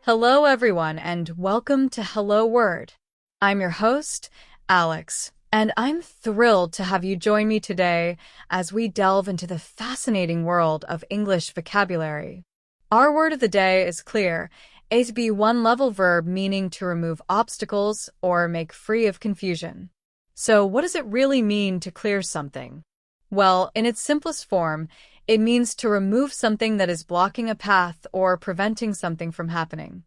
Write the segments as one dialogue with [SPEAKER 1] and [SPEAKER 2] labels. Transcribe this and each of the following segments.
[SPEAKER 1] Hello, everyone, and welcome to Hello Word. I'm your host, Alex, and I'm thrilled to have you join me today as we delve into the fascinating world of English vocabulary. Our word of the day is clear, a B1 level verb meaning to remove obstacles or make free of confusion. So, what does it really mean to clear something? Well, in its simplest form, it means to remove something that is blocking a path or preventing something from happening.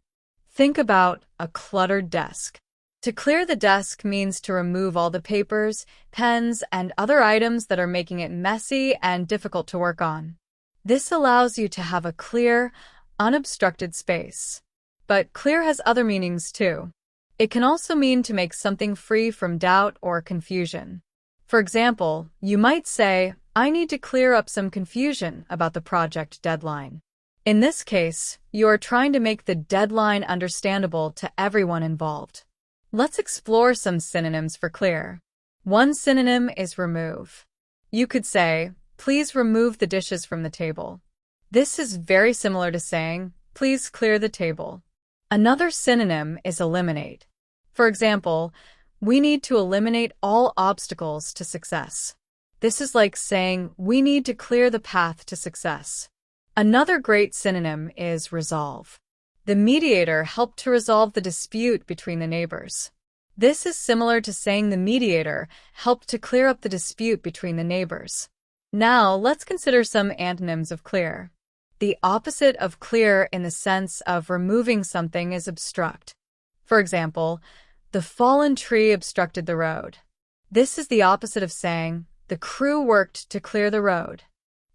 [SPEAKER 1] Think about a cluttered desk. To clear the desk means to remove all the papers, pens, and other items that are making it messy and difficult to work on. This allows you to have a clear, unobstructed space. But clear has other meanings too. It can also mean to make something free from doubt or confusion. For example, you might say, I need to clear up some confusion about the project deadline. In this case, you are trying to make the deadline understandable to everyone involved. Let's explore some synonyms for clear. One synonym is remove. You could say, please remove the dishes from the table. This is very similar to saying, please clear the table. Another synonym is eliminate. For example, we need to eliminate all obstacles to success. This is like saying, we need to clear the path to success. Another great synonym is resolve. The mediator helped to resolve the dispute between the neighbors. This is similar to saying the mediator helped to clear up the dispute between the neighbors. Now, let's consider some antonyms of clear. The opposite of clear in the sense of removing something is obstruct. For example, the fallen tree obstructed the road. This is the opposite of saying, the crew worked to clear the road.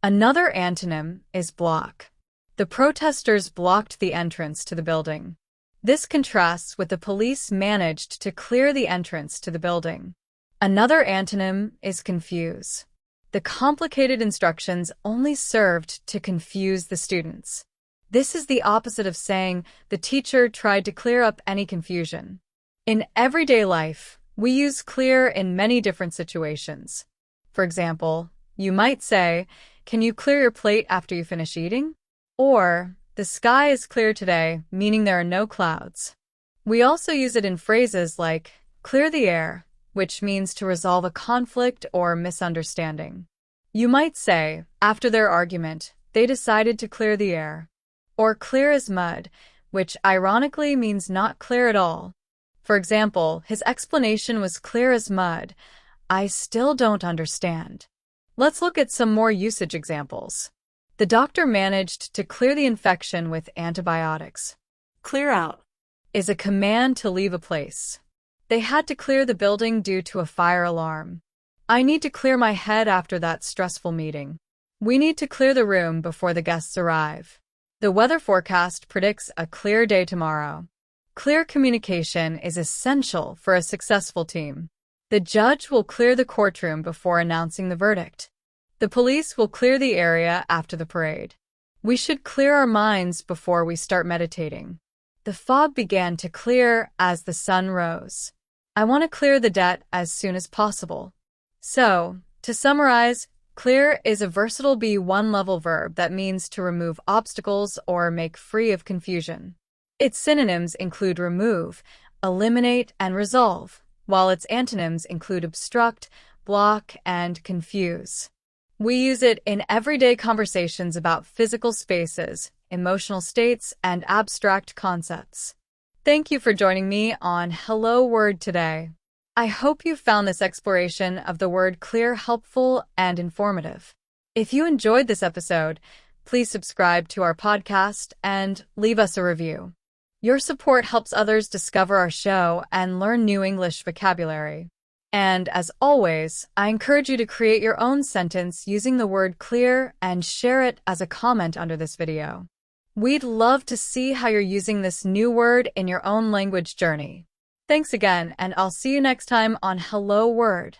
[SPEAKER 1] Another antonym is block. The protesters blocked the entrance to the building. This contrasts with the police managed to clear the entrance to the building. Another antonym is confuse. The complicated instructions only served to confuse the students. This is the opposite of saying the teacher tried to clear up any confusion. In everyday life, we use clear in many different situations. For example, you might say, can you clear your plate after you finish eating? Or, the sky is clear today, meaning there are no clouds. We also use it in phrases like, clear the air, which means to resolve a conflict or misunderstanding. You might say, after their argument, they decided to clear the air. Or clear as mud, which ironically means not clear at all. For example, his explanation was clear as mud. I still don't understand. Let's look at some more usage examples. The doctor managed to clear the infection with antibiotics.
[SPEAKER 2] Clear out
[SPEAKER 1] Is a command to leave a place. They had to clear the building due to a fire alarm. I need to clear my head after that stressful meeting. We need to clear the room before the guests arrive. The weather forecast predicts a clear day tomorrow. Clear communication is essential for a successful team. The judge will clear the courtroom before announcing the verdict. The police will clear the area after the parade. We should clear our minds before we start meditating. The fog began to clear as the sun rose. I want to clear the debt as soon as possible. So, to summarize, clear is a versatile B1 level verb that means to remove obstacles or make free of confusion. Its synonyms include remove, eliminate, and resolve, while its antonyms include obstruct, block, and confuse. We use it in everyday conversations about physical spaces, emotional states, and abstract concepts. Thank you for joining me on Hello Word today. I hope you found this exploration of the word clear helpful and informative. If you enjoyed this episode, please subscribe to our podcast and leave us a review. Your support helps others discover our show and learn new English vocabulary. And as always, I encourage you to create your own sentence using the word clear and share it as a comment under this video. We'd love to see how you're using this new word in your own language journey. Thanks again, and I'll see you next time on Hello Word.